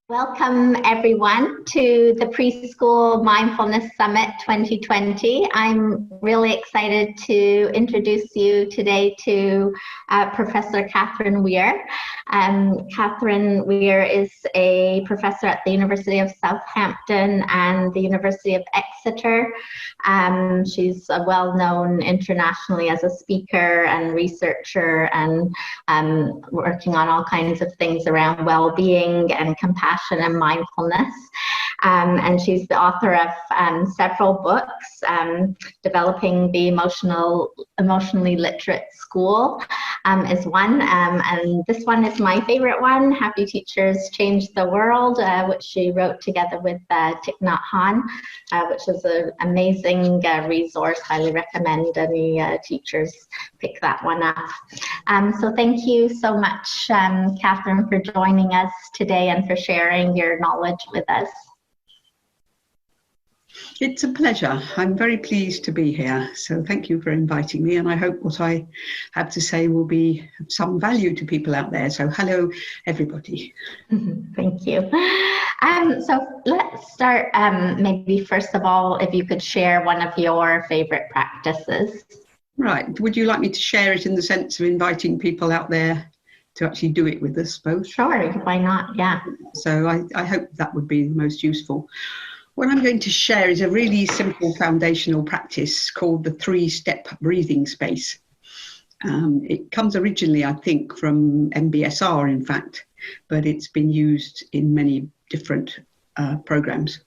Welcome everyone to the Preschool Mindfulness Summit 2020. I'm really excited to introduce you today to Professor Katherine Weare. Katherine Weare is a professor at the University of Southampton and the University of Exeter. She's well known internationally as a speaker and researcher and working on all kinds of things around well-being and compassion and mindfulness. And she's the author of several books, Developing the Emotionally Literate School is one, and this one is my favorite one, Happy Teachers Change the World, which she wrote together with Thich Nhat Hanh, which is an amazing resource. Highly recommend any teachers pick that one up. So thank you so much, Katherine, for joining us today and for sharing your knowledge with us. It's a pleasure. I'm very pleased to be here. So thank you for inviting me, and I hope what I have to say will be of some value to people out there. So hello, everybody. Thank you. So let's start, maybe first of all, if you could share one of your favorite practices. Right. Would you like me to share it in the sense of inviting people out there to actually do it with us both? Sure, why not? Yeah. So I hope that would be the most useful. What I'm going to share is a really simple foundational practice called the 3-step breathing space. It comes originally, I think, from MBSR, in fact, but it's been used in many different programs.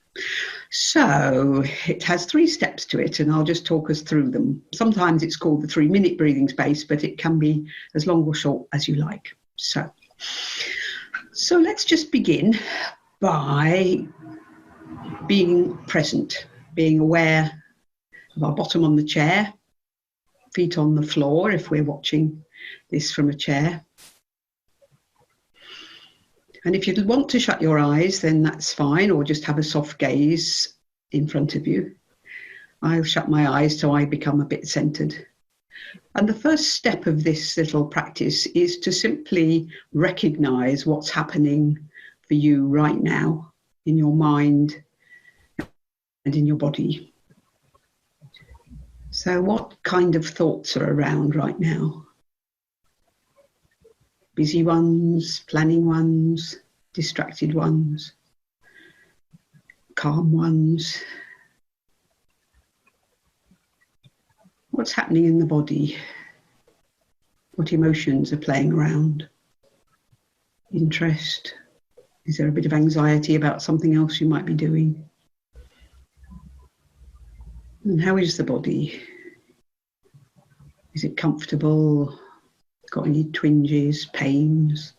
So it has 3 steps to it, and I'll just talk us through them. Sometimes it's called the 3-minute breathing space, but it can be as long or short as you like. So let's just begin by being present, being aware of our bottom on the chair, feet on the floor if we're watching this from a chair. And if you want to shut your eyes, then that's fine, or just have a soft gaze in front of you. I'll shut my eyes so I become a bit centered. And the first step of this little practice is to simply recognize what's happening for you right now in your mind and in your body. So what kind of thoughts are around right now? Busy ones, planning ones, distracted ones, calm ones. What's happening in the body? What emotions are playing around? Interest? Is there a bit of anxiety about something else you might be doing? And how is the body? Is it comfortable? Got any twinges, pains?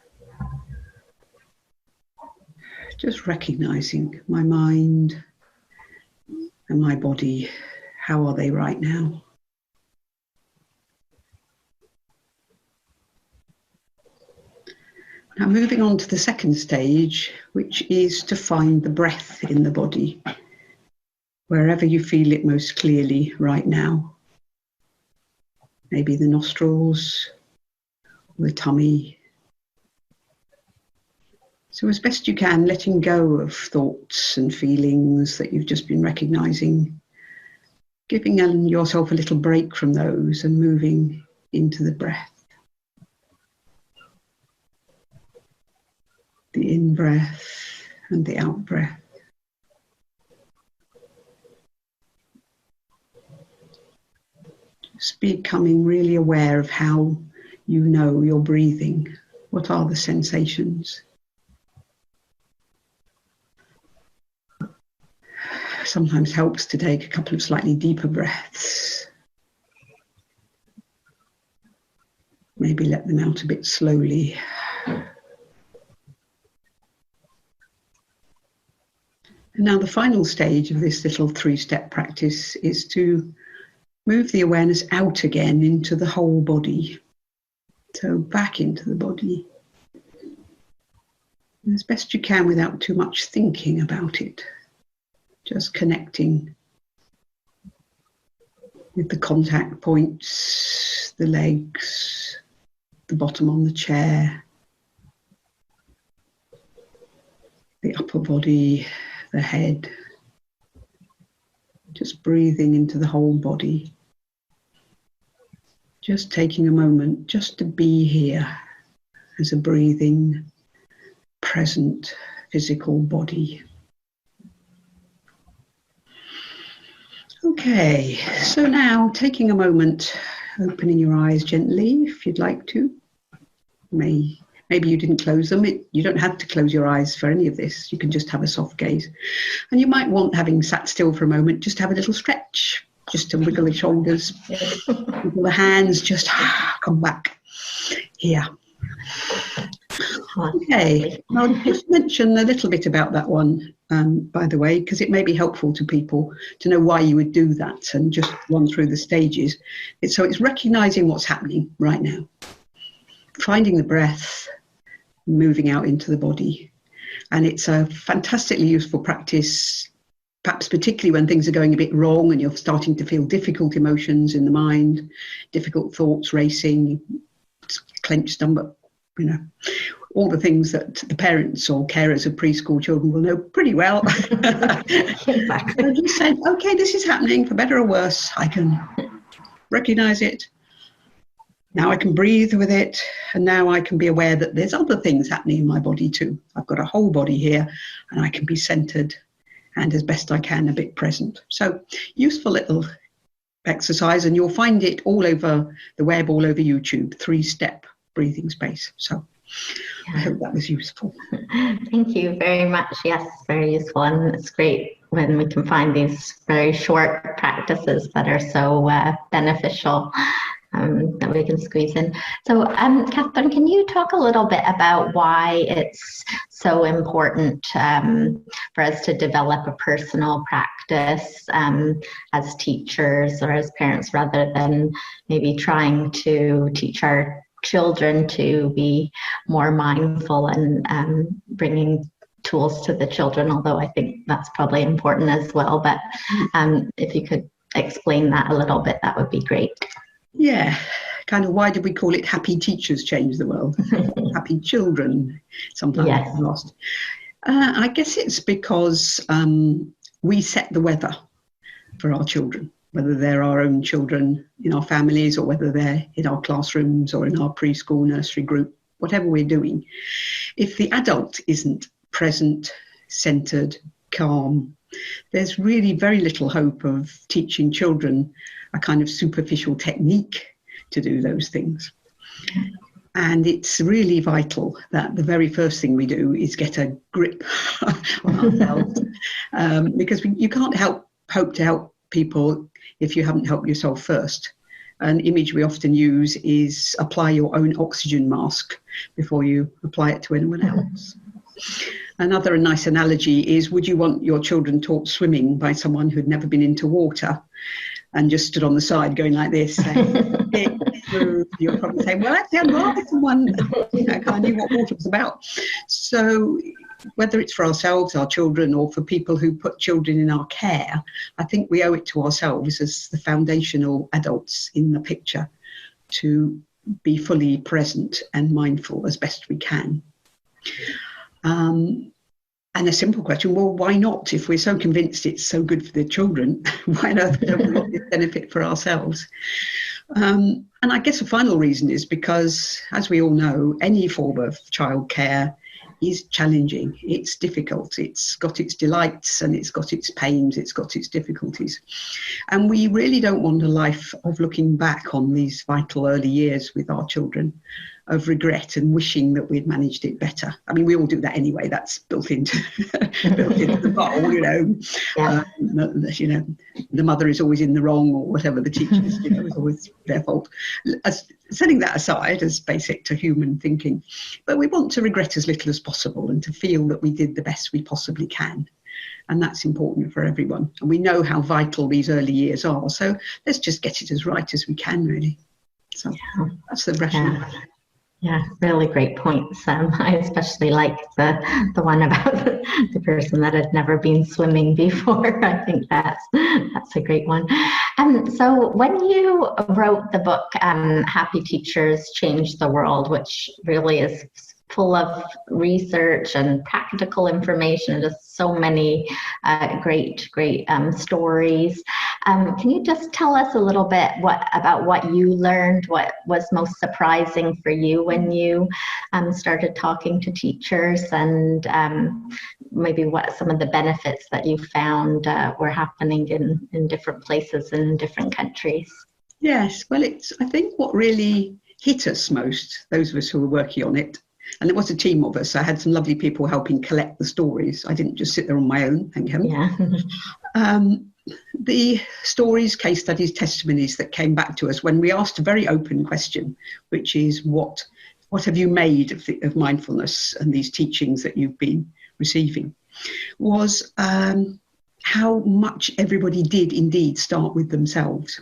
Just recognizing my mind and my body. How are they right now? Now moving on to the second stage, which is to find the breath in the body, wherever you feel it most clearly right now. Maybe the nostrils, or the tummy. So as best you can, letting go of thoughts and feelings that you've just been recognizing, giving yourself a little break from those and moving into the breath. The in-breath and the out-breath. Just becoming really aware of how you know you're breathing. What are the sensations? Sometimes helps to take a couple of slightly deeper breaths. Maybe let them out a bit slowly. And now the final stage of this little 3-step practice is to move the awareness out again into the whole body. So back into the body. As best you can without too much thinking about it. Just connecting with the contact points, the legs, the bottom on the chair. the upper body, the head. Just breathing into the whole body. Just taking a moment just to be here as a breathing, present, physical body. Okay, so now taking a moment, opening your eyes gently if you'd like to. Maybe you didn't close them. You don't have to close your eyes for any of this. You can just have a soft gaze. And you might want, having sat still for a moment, just have a little stretch, just to wiggle the shoulders, wiggle the hands, just come back here. Okay, I'll just mention a little bit about that one, by the way, because it may be helpful to people to know why you would do that and just run through the stages. So it's recognizing what's happening right now, finding the breath, moving out into the body. And it's a fantastically useful practice, perhaps particularly when things are going a bit wrong and you're starting to feel difficult emotions in the mind, difficult thoughts racing, clenched stomach, all the things that the parents or carers of preschool children will know pretty well. Exactly. I just said, okay, this is happening for better or worse. I can recognize it. Now I can breathe with it. And now I can be aware that there's other things happening in my body too. I've got a whole body here and I can be centered and as best I can a bit present. So useful little exercise, and you'll find it all over the web, all over YouTube, 3-step breathing space. So I hope that was useful. Thank you very much. Yes, very useful. And it's great when we can find these very short practices that are so beneficial that we can squeeze in. So, Katherine, can you talk a little bit about why it's so important for us to develop a personal practice as teachers or as parents, rather than maybe trying to teach our children to be more mindful and bringing tools to the children, although I think that's probably important as well. But if you could explain that a little bit, that would be great. Yeah, kind of why did we call it Happy Teachers Change the World? Happy Children sometimes Yes. lost. I guess it's because we set the weather for our children, whether they're our own children in our families or whether they're in our classrooms or in our preschool nursery group, whatever we're doing. If the adult isn't present, centered, calm, there's really very little hope of teaching children a kind of superficial technique to do those things. And it's really vital that the very first thing we do is get a grip on ourselves, because you can't hope to help people if you haven't helped yourself first. An image we often use is apply your own oxygen mask before you apply it to anyone else. Another nice analogy is, would you want your children taught swimming by someone who'd never been into water and just stood on the side going like this, saying, you're probably saying, well, actually, I'd rather someone kind of knew what water was about. So whether it's for ourselves, our children, or for people who put children in our care, I think we owe it to ourselves as the foundational adults in the picture to be fully present and mindful as best we can. And a simple question, well, why not? If we're so convinced it's so good for the children, why on earth don't we want this benefit for ourselves? And I guess a final reason is because, as we all know, any form of childcare is challenging. It's difficult. It's got its delights and it's got its pains. It's got its difficulties. And we really don't want a life of looking back on these vital early years with our children of regret and wishing that we'd managed it better. I mean, we all do that anyway. That's built into the bowl, Yeah. The mother is always in the wrong, or whatever, the teachers, is always their fault. Setting that aside as basic to human thinking, but we want to regret as little as possible and to feel that we did the best we possibly can. And that's important for everyone. And we know how vital these early years are. So let's just get it as right as we can, really. So that's the rationale. Yeah, really great points. I especially like the one about the person that had never been swimming before. I think that's a great one. So when you wrote the book, Happy Teachers Change the World, which really is full of research and practical information, just so many great stories. Can you just tell us a little bit about what you learned, what was most surprising for you when you started talking to teachers, and maybe what some of the benefits that you found were happening in different places in different countries? Yes, well, I think what really hit us most, those of us who were working on it, and it was a team of us. I had some lovely people helping collect the stories. I didn't just sit there on my own, thank heaven. Yeah. The stories, case studies, testimonies that came back to us when we asked a very open question, which is what have you made of mindfulness and these teachings that you've been receiving, was how much everybody did indeed start with themselves.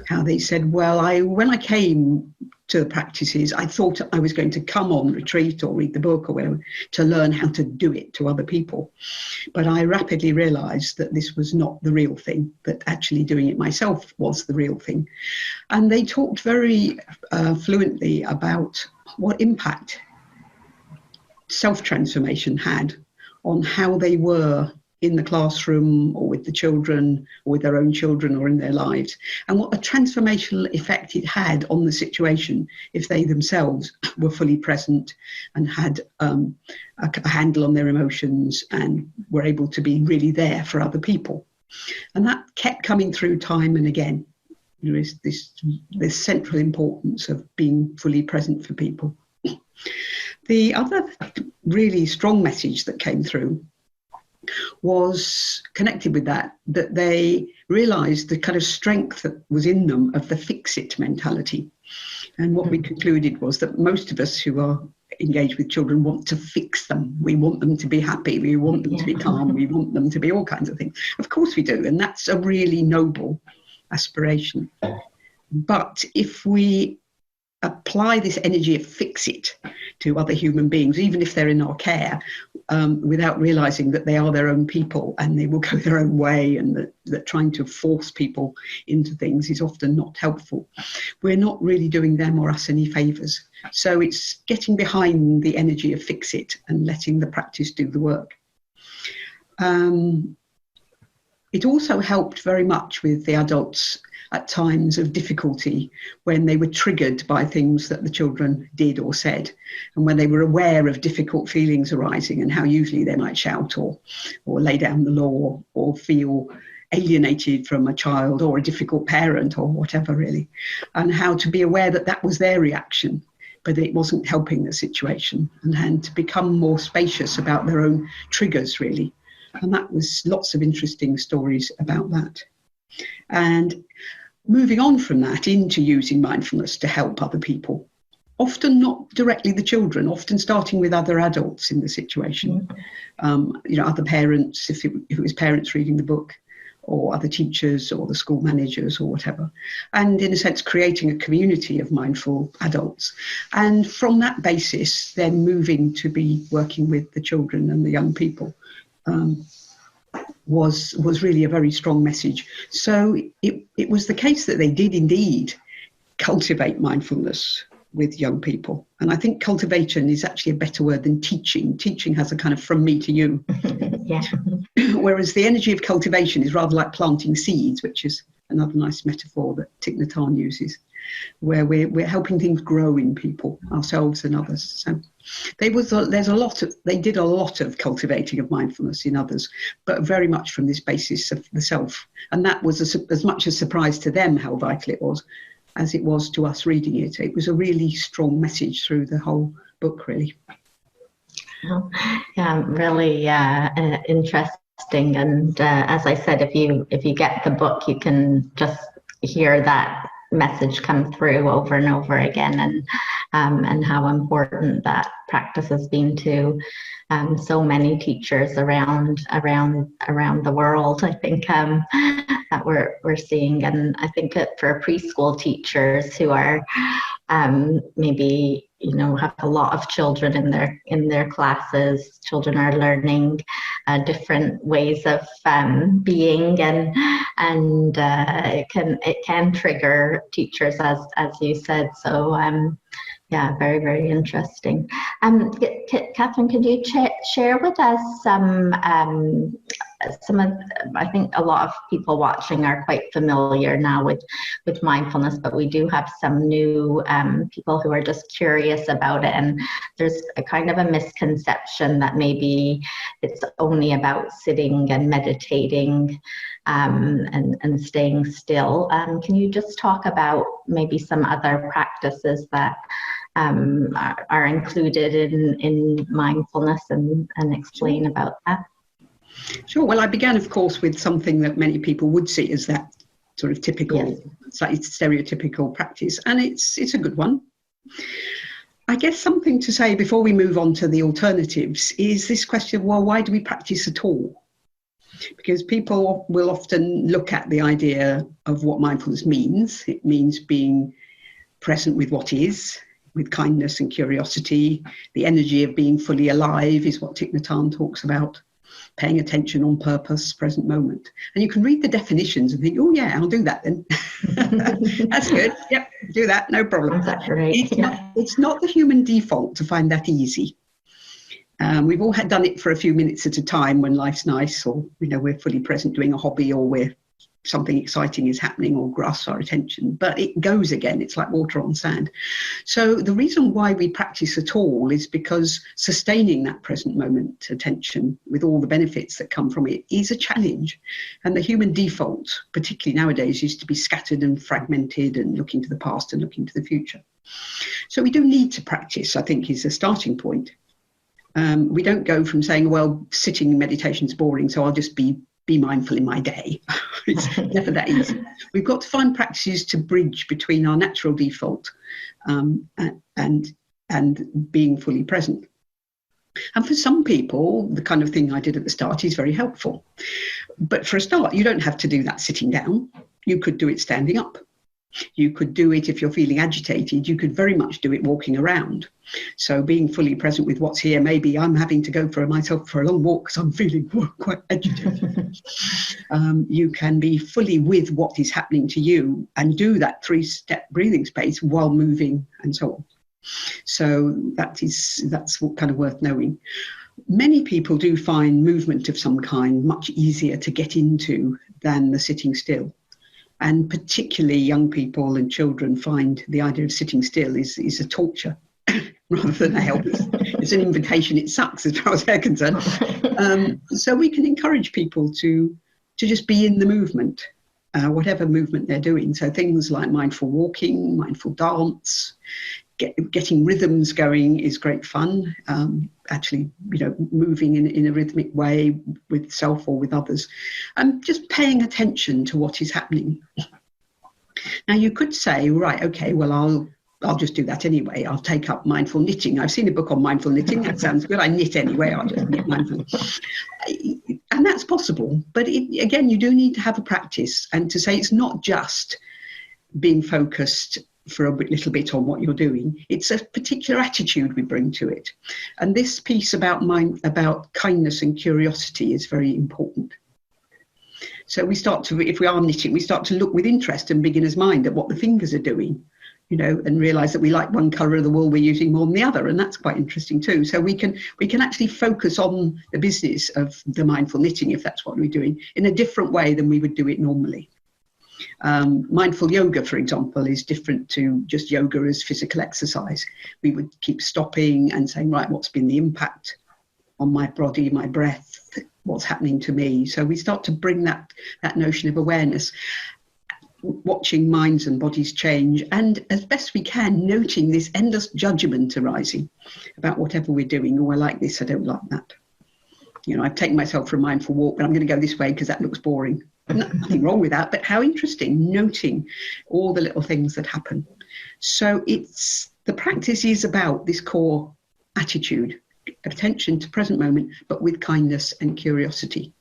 How they said, well, when I came to the practices, I thought I was going to come on retreat or read the book or whatever to learn how to do it to other people. But I rapidly realised that this was not the real thing, that actually doing it myself was the real thing. And they talked very fluently about what impact self-transformation had on how they were in the classroom or with the children or with their own children or in their lives, and what a transformational effect it had on the situation if they themselves were fully present and had a handle on their emotions and were able to be really there for other people. And that kept coming through time and again. There is this central importance of being fully present for people. The other really strong message that came through was connected with that they realised the kind of strength that was in them of the fix-it mentality. And what we concluded was that most of us who are engaged with children want to fix them. We want them to be happy. We want them to be calm. We want them to be all kinds of things. Of course we do. And that's a really noble aspiration. But if we apply this energy of fix it to other human beings, even if they're in our care, without realizing that they are their own people and they will go their own way, and that trying to force people into things is often not helpful. We're not really doing them or us any favors. So it's getting behind the energy of fix it and letting the practice do the work. It also helped very much with the adults at times of difficulty when they were triggered by things that the children did or said, and when they were aware of difficult feelings arising and how usually they might shout or lay down the law or feel alienated from a child or a difficult parent or whatever, really, and how to be aware that that was their reaction, but it wasn't helping the situation, and to become more spacious about their own triggers, really. And that was lots of interesting stories about that. And moving on from that into using mindfulness to help other people, often not directly the children, often starting with other adults in the situation, other parents, if it was parents reading the book, or other teachers or the school managers or whatever, and in a sense creating a community of mindful adults. And from that basis, then moving to be working with the children and the young people. Was really a very strong message. So it was the case that they did indeed cultivate mindfulness with young people. And I think cultivation is actually a better word than teaching. Teaching has a kind of from me to you. Yeah. Whereas the energy of cultivation is rather like planting seeds, which is another nice metaphor that Thich Nhat Hanh uses, where we're helping things grow in people, ourselves and others. So they did a lot of cultivating of mindfulness in others, but very much from this basis of the self. And that was as much a surprise to them how vital it was as it was to us reading it. It was a really strong message through the whole book, really. Yeah, really interesting. And as I said, if you get the book, you can just hear that message come through over and over again, and how important that practice has been to so many teachers around the world. I think that we're seeing, and I think that for preschool teachers who are maybe have a lot of children in their classes, children are learning different ways of being, and it can trigger teachers, as you said. So Yeah, very, very interesting. Katherine, could you share with us some of, I think a lot of people watching are quite familiar now with mindfulness, but we do have some new people who are just curious about it. And there's a kind of a misconception that maybe it's only about sitting and meditating and staying still. Can you just talk about maybe some other practices that are included in mindfulness and explain about that? Sure. Well, I began, of course, with something that many people would see as that sort of typical, slightly stereotypical practice, and it's a good one. I guess something to say before we move on to the alternatives is this question of, well, why do we practice at all? Because people will often look at the idea of what mindfulness means. It means being present with what is, with kindness and curiosity. The energy of being fully alive is what Thich Nhat Hanh talks about. Paying attention on purpose, present moment. And you can read the definitions and think, oh yeah, I'll do that then. That's good. Yep, do that, no problem. It's not the human default to find that easy. We've all done it for a few minutes at a time when life's nice, or we're fully present doing a hobby, or something exciting is happening or grasps our attention, but it goes again. It's like water on sand. So the reason why we practice at all is because sustaining that present moment attention with all the benefits that come from it is a challenge. And the human default, particularly nowadays, is to be scattered and fragmented and looking to the past and looking to the future. So we do need to practice, I think, is a starting point. We don't go from saying, well, sitting in meditation is boring, so I'll just be mindful in my day. It's never that easy. We've got to find practices to bridge between our natural default and being fully present. And for some people, the kind of thing I did at the start is very helpful. But for a start, you don't have to do that sitting down. You could do it standing up. You could do it if you're feeling agitated. You could very much do it walking around. So being fully present with what's here, maybe I'm having to go for myself for a long walk because I'm feeling quite agitated. You can be fully with what is happening to you and do that 3-step breathing space while moving and so on. So that's what kind of worth knowing. Many people do find movement of some kind much easier to get into than the sitting still. And particularly young people and children find the idea of sitting still is a torture rather than a help. It's an invitation. It sucks as far as they're concerned. So we can encourage people to just be in the movement, whatever movement they're doing. So things like mindful walking, mindful dance, getting rhythms going is great fun. Actually, moving in a rhythmic way with self or with others, and just paying attention to what is happening. Now, you could say, right, okay, well, I'll just do that anyway. I'll take up mindful knitting. I've seen a book on mindful knitting. That sounds good. I knit anyway. I'll just knit mindfully. And that's possible. But again, you do need to have a practice, and to say it's not just being focused for a little bit on what you're doing. It's a particular attitude we bring to it. And this piece about kindness and curiosity is very important. So if we are knitting, we start to look with interest and beginner's mind at what the fingers are doing, and realise that we like one colour of the wool we're using more than the other, and that's quite interesting too. So we can actually focus on the business of the mindful knitting, if that's what we're doing, in a different way than we would do it normally. Mindful yoga, for example, is different to just yoga as physical exercise. We would keep stopping and saying, right, what's been the impact on my body, my breath, what's happening to me? So we start to bring that notion of awareness, watching minds and bodies change, and as best we can, noting this endless judgment arising about whatever we're doing. Oh, I like this, I don't like that. I've taken myself for a mindful walk, but I'm going to go this way because that looks boring. Nothing wrong with that, but how interesting, noting all the little things that happen. So the practice is about this core attitude, attention to present moment, but with kindness and curiosity.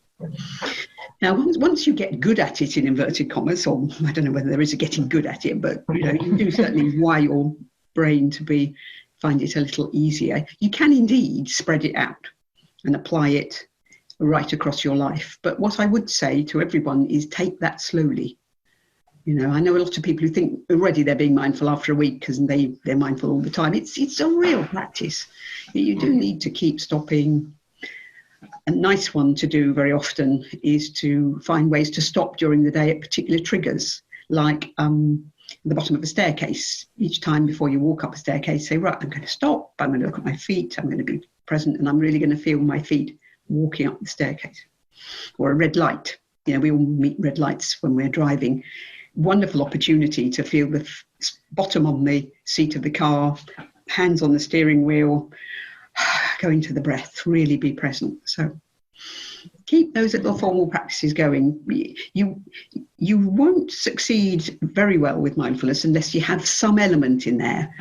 Now, once you get good at it, in inverted commas, or I don't know whether there is a getting good at it, but you do certainly wire your brain to find it a little easier. You can indeed spread it out and apply it right across your life. But what I would say to everyone is take that slowly. I know a lot of people who think already they're being mindful after a week because they're mindful all the time. It's a real practice. You do need to keep stopping. A nice one to do very often is to find ways to stop during the day at particular triggers, like the bottom of a staircase. Each time before you walk up a staircase, say, right, I'm going to stop, I'm going to look at my feet, I'm going to be present, and I'm really going to feel my feet walking up the staircase. Or a red light. We all meet red lights when we're driving. Wonderful opportunity to feel the bottom on the seat of the car, hands on the steering wheel, go into the breath, really be present. So keep those little formal practices going. You won't succeed very well with mindfulness unless you have some element in there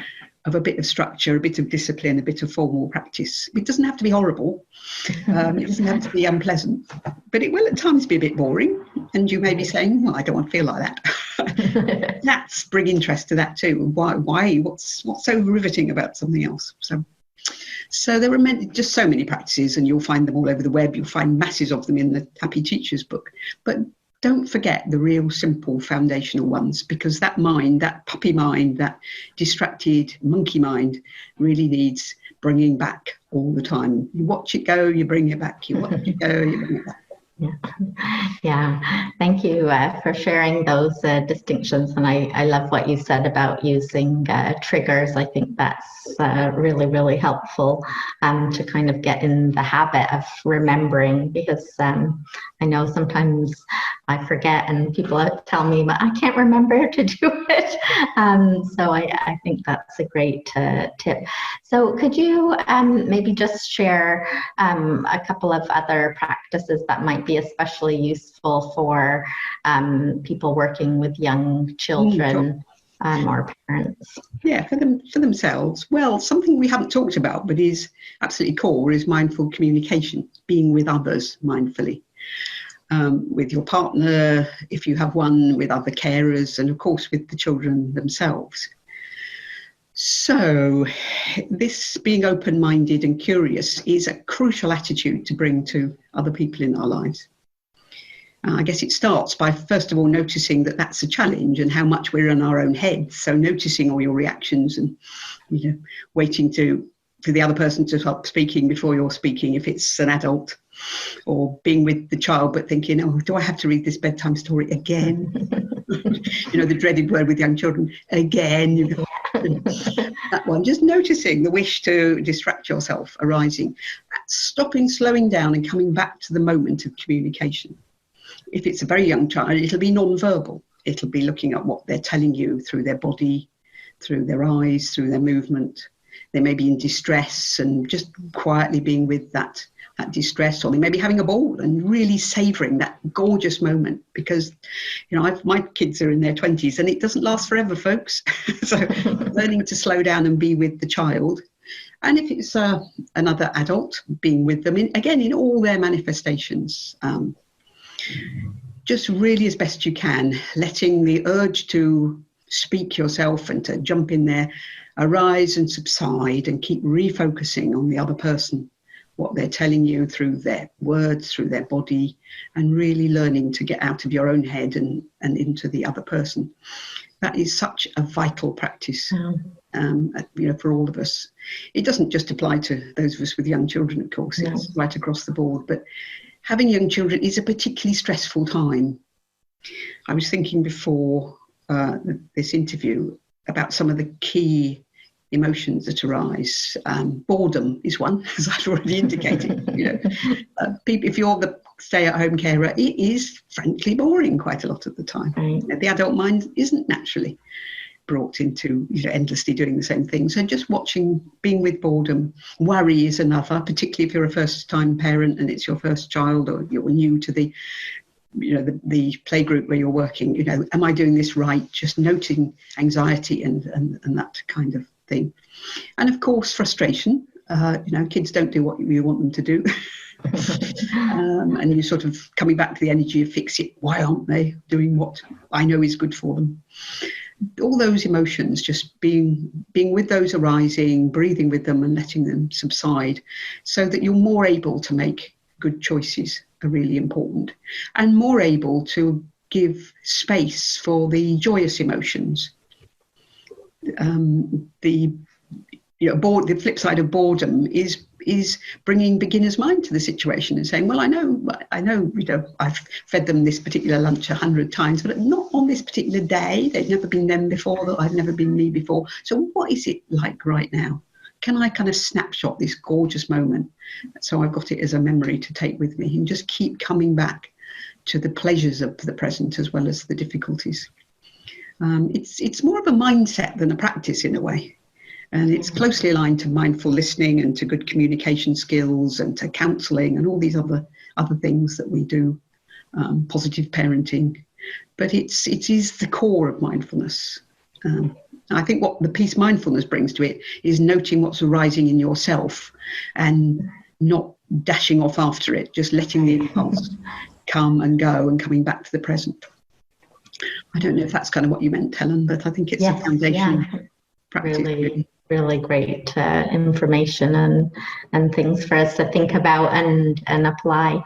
of a bit of structure, a bit of discipline, a bit of formal practice. It doesn't have to be horrible. It doesn't have to be unpleasant, but it will at times be a bit boring. And you may be saying, well, I don't want to feel like that. That's bring interest to that too. Why? What's so riveting about something else? So there are just so many practices, and you'll find them all over the web. You'll find masses of them in the Happy Teachers book. But don't forget the real simple foundational ones, because that mind, that puppy mind, that distracted monkey mind really needs bringing back all the time. You watch it go, you bring it back. You watch it go, you bring it back. Yeah, thank you for sharing those distinctions, and I love what you said about using triggers. I think that's really, really helpful to kind of get in the habit of remembering, because I know sometimes I forget and people tell me, but I can't remember to do it. So I think that's a great tip. So could you maybe just share a couple of other practices that might be especially useful for people working with young children or parents? Yeah, for themselves. Well, something we haven't talked about but is absolutely core is mindful communication, being with others mindfully. With your partner, if you have one, with other carers, and of course with the children themselves. So this being open-minded and curious is a crucial attitude to bring to other people in our lives. I guess it starts by, first of all, noticing that that's a challenge and how much we're in our own heads. So noticing all your reactions and waiting for the other person to stop speaking before you're speaking if it's an adult, or being with the child but thinking, oh, do I have to read this bedtime story again? The dreaded word with young children, again. That one, just noticing the wish to distract yourself arising, stopping, slowing down and coming back to the moment of communication. If it's a very young child, it'll be non-verbal. It'll be looking at what they're telling you through their body, through their eyes, through their movement. They may be in distress and just quietly being with that distress, or they may be having a ball and really savouring that gorgeous moment, because my kids are in their 20s and it doesn't last forever, folks. So learning to slow down and be with the child, and if it's another adult, being with them in all their manifestations, just really as best you can, letting the urge to speak yourself and to jump in there arise and subside, and keep refocusing on the other person, what they're telling you through their words, through their body, and really learning to get out of your own head and into the other person. That is such a vital practice, for all of us. It doesn't just apply to those of us with young children, of course. No. It's right across the board. But having young children is a particularly stressful time. I was thinking before this interview about some of the key emotions that arise. Boredom is one, as I've already indicated. If you're the stay-at-home carer, it is frankly boring quite a lot of the time. Right. The adult mind isn't naturally brought into endlessly doing the same thing. So just watching, being with boredom. Worry is another, particularly if you're a first-time parent and it's your first child, or you're new to the playgroup where you're working. Am I doing this right? Just noting anxiety and that kind of thing. And of course, frustration. Kids don't do what you want them to do. And you're sort of coming back to the energy of fix it. Why aren't they doing what I know is good for them? All those emotions, just being with those arising, breathing with them and letting them subside, so that you're more able to make good choices, are really important, and more able to give space for the joyous emotions. The flip side of boredom is bringing beginner's mind to the situation and saying, well, I know, I've fed them this particular lunch 100 times, but not on this particular day. They've never been them before, I've never been me before. So what is it like right now? Can I kind of snapshot this gorgeous moment? So I've got it as a memory to take with me and just keep coming back to the pleasures of the present as well as the difficulties. It's more of a mindset than a practice in a way. And it's closely aligned to mindful listening and to good communication skills and to counselling and all these other things that we do, positive parenting. But it is the core of mindfulness. I think what the piece mindfulness brings to it is noting what's arising in yourself and not dashing off after it, just letting the impulse come and go and coming back to the present. I don't know if that's kind of what you meant, Helen, but I think it's a foundation practice. Really great information and things for us to think about and apply.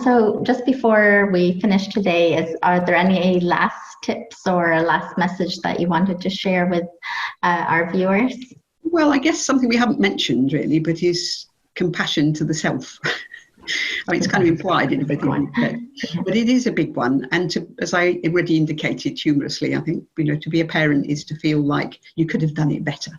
So just before we finish today, are there any last tips or last message that you wanted to share with our viewers? Well, I guess something we haven't mentioned really, but is compassion to the self. I mean, it's kind of implied in everything, but it is a big one. And as I already indicated humorously, I think, to be a parent is to feel like you could have done it better.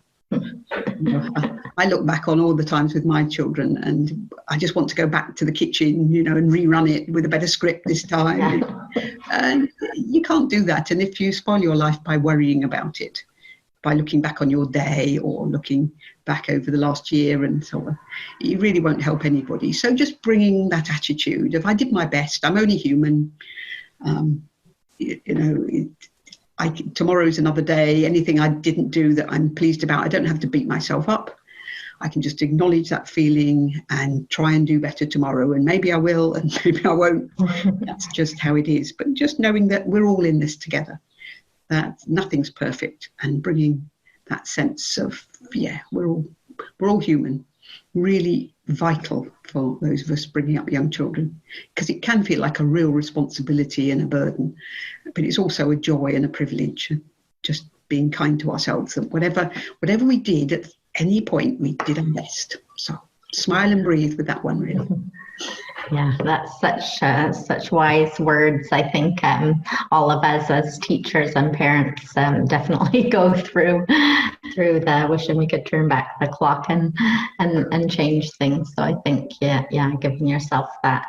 I look back on all the times with my children and I just want to go back to the kitchen, and rerun it with a better script this time. And you can't do that. And if you spoil your life by worrying about it, by looking back on your day or looking back over the last year and so on, it really won't help anybody. So just bringing that attitude of I did my best, I'm only human, tomorrow's another day. Anything I didn't do that I'm pleased about, I don't have to beat myself up. I can just acknowledge that feeling and try and do better tomorrow. And maybe I will and maybe I won't. That's just how it is. But just knowing that we're all in this together, that nothing's perfect, and bringing that sense of, we're all human, really vital for those of us bringing up young children, because it can feel like a real responsibility and a burden, but it's also a joy and a privilege. Just being kind to ourselves, that whatever we did at any point, we did our best. So smile and breathe with that one, really. Yeah, that's such wise words. I think all of us as teachers and parents definitely go through the wishing we could turn back the clock and change things. So I think giving yourself that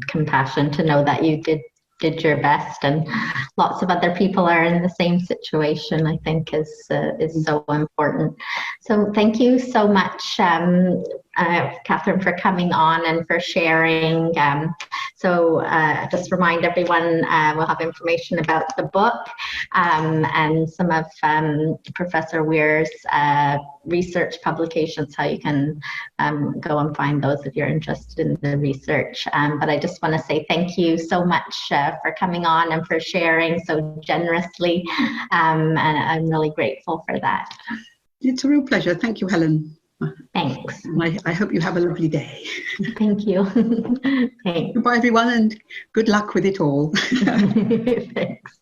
compassion to know that you did your best, and lots of other people are in the same situation, I think is so important. So thank you so much, Katherine, for coming on and for sharing. Just remind everyone, we'll have information about the book and some of Professor Weare's research publications, how you can go and find those if you're interested in the research. But I just want to say thank you so much for coming on and for sharing so generously, and I'm really grateful for that. It's a real pleasure. Thank you, Helen. Thanks. I hope you have a lovely day. Thank you. Thanks. Goodbye, everyone, and good luck with it all. Thanks.